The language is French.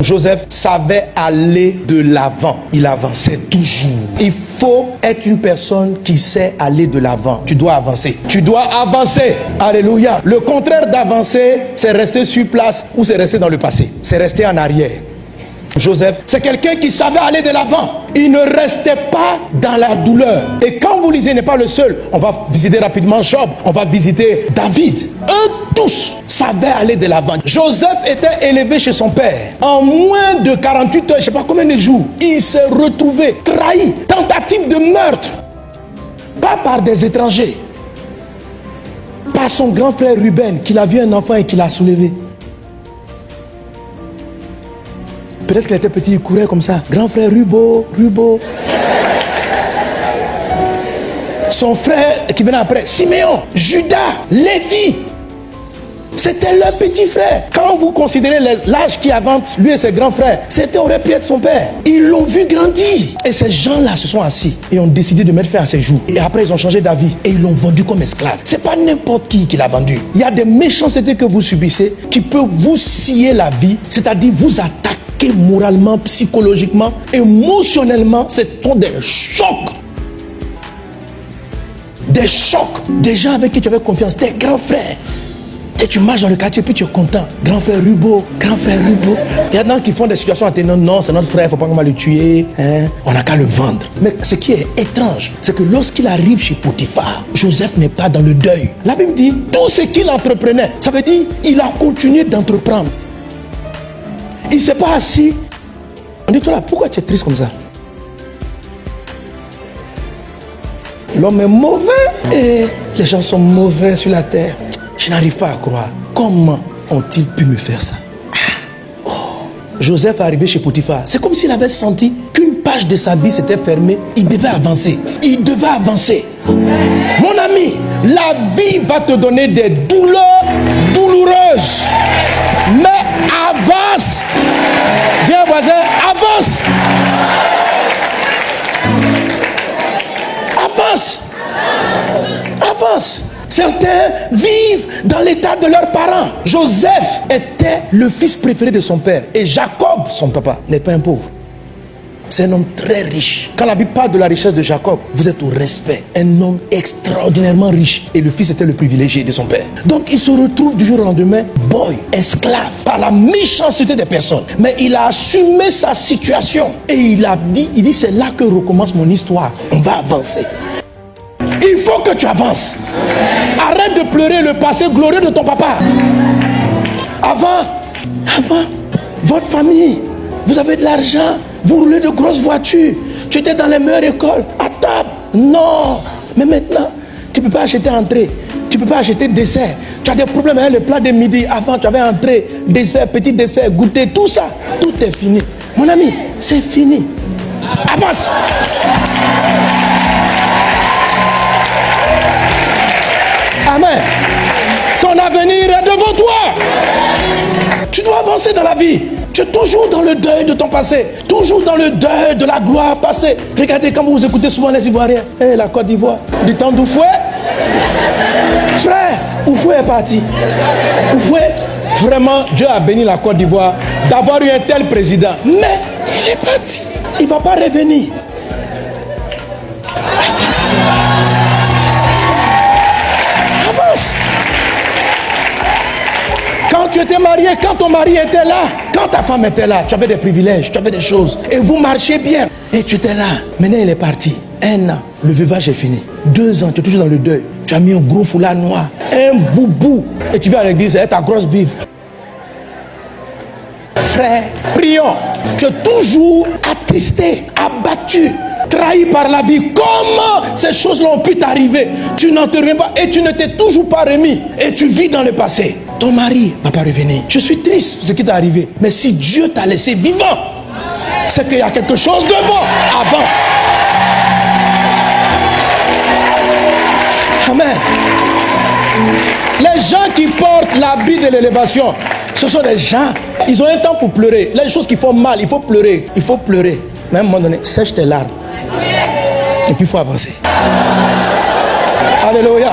Joseph savait aller de l'avant. Il avançait toujours. Il faut être une personne qui sait aller de l'avant. Tu dois avancer. Tu dois avancer. Alléluia. Le contraire d'avancer, c'est rester sur place ou c'est rester dans le passé. C'est rester en arrière. Joseph, c'est quelqu'un qui savait aller de l'avant. Il ne restait pas dans la douleur. Et quand vous lisez, il n'est pas le seul. On va visiter rapidement Job. On va visiter David. Eux tous savaient aller de l'avant. Joseph était élevé chez son père. En moins de 48 heures, je ne sais pas combien de jours, il s'est retrouvé trahi. Tentative de meurtre. Pas par des étrangers. Par son grand frère Ruben, qu'il a vu un enfant et qu'il a soulevé. Peut-être qu'il était petit, il courait comme ça. Grand frère Rubo. Son frère qui venait après, Siméon, Judas, Lévi. C'était leur petit frère. Quand vous considérez l'âge qui avance, lui et ses grands frères, c'était aurait pu être son père. Ils l'ont vu grandir. Et ces gens-là se sont assis et ont décidé de mettre fin à ses jours. Et après, ils ont changé d'avis et ils l'ont vendu comme esclave. C'est pas n'importe qui l'a vendu. Il y a des méchancetés que vous subissez qui peuvent vous scier la vie, c'est-à-dire vous attaquer moralement, psychologiquement, émotionnellement. Ce sont des chocs. Des chocs. Des gens avec qui tu avais confiance, tes grands frères. Et tu marches dans le quartier, puis tu es content. Grand frère Rubo, grand frère Rubo. Il y a des gens qui font des situations atténuantes. Non, c'est notre frère, il ne faut pas qu'on va le tuer. On n'a qu'à le vendre. Mais ce qui est étrange, c'est que lorsqu'il arrive chez Potiphar, Joseph n'est pas dans le deuil. La Bible dit, tout ce qu'il entreprenait, ça veut dire il a continué d'entreprendre. Il ne s'est pas assis. On dit, toi là, pourquoi tu es triste comme ça? L'homme est mauvais et les gens sont mauvais sur la terre. Je n'arrive pas à croire. Comment ont-ils pu me faire ça? Joseph est arrivé chez Potiphar. C'est comme s'il avait senti qu'une page de sa vie s'était fermée. Il devait avancer. Il devait avancer. Mon ami, la vie va te donner des douleurs douloureuses. Mais avance. Dis à un voisin, avance. Avance. Avance. Certains vivent dans l'état de leurs parents. Joseph était le fils préféré de son père. Et Jacob, son papa, n'est pas un pauvre. C'est un homme très riche. Quand la Bible parle de la richesse de Jacob, vous êtes au respect. Un homme extraordinairement riche. Et le fils était le privilégié de son père. Donc il se retrouve du jour au lendemain, boy, esclave, par la méchanceté des personnes. Mais il a assumé sa situation. Et il dit, c'est là que recommence mon histoire. On va avancer. Il faut que tu avances. Arrête de pleurer le passé glorieux de ton papa. Avant, votre famille, vous avez de l'argent, vous roulez de grosses voitures, tu étais dans les meilleures écoles, à table. Non. Mais maintenant, tu ne peux pas acheter entrée, tu ne peux pas acheter dessert. Tu as des problèmes avec le plat de midi. Avant, tu avais entrée, dessert, petit dessert, goûter, tout ça. Tout est fini. Mon ami, c'est fini. Avance. Amen. Ton avenir est devant toi. Tu dois avancer dans la vie. Tu es toujours dans le deuil de ton passé. Toujours dans le deuil de la gloire passée. Regardez quand vous écoutez souvent les Ivoiriens. La Côte d'Ivoire. Du temps d'Oufoué. Frère, Oufoué est parti. Oufoué, vraiment, Dieu a béni la Côte d'Ivoire d'avoir eu un tel président. Mais il est parti. Il ne va pas revenir. Avance. Quand tu étais marié, quand ton mari était là, quand ta femme était là, tu avais des privilèges, tu avais des choses. Et vous marchiez bien. Et tu étais là. Maintenant, il est parti. 1 an, le veuvage est fini. 2 ans, tu es toujours dans le deuil. Tu as mis un gros foulard noir, un boubou. Et tu vas à l'église avec ta grosse Bible. Frère, prions. Tu es toujours attristé, abattu, trahi par la vie. Comment ces choses-là ont pu t'arriver? Tu n'en te reviens pas et tu ne t'es toujours pas remis. Et tu vis dans le passé. Ton mari ne va pas revenir. Je suis triste de ce qui t'est arrivé. Mais si Dieu t'a laissé vivant, c'est qu'il y a quelque chose devant. Avance. Amen. Les gens qui portent l'habit de l'élévation, ce sont des gens, ils ont un temps pour pleurer. Les choses qui font mal, il faut pleurer. Il faut pleurer. Mais à un moment donné, sèche tes larmes. Et puis il faut avancer. Alléluia.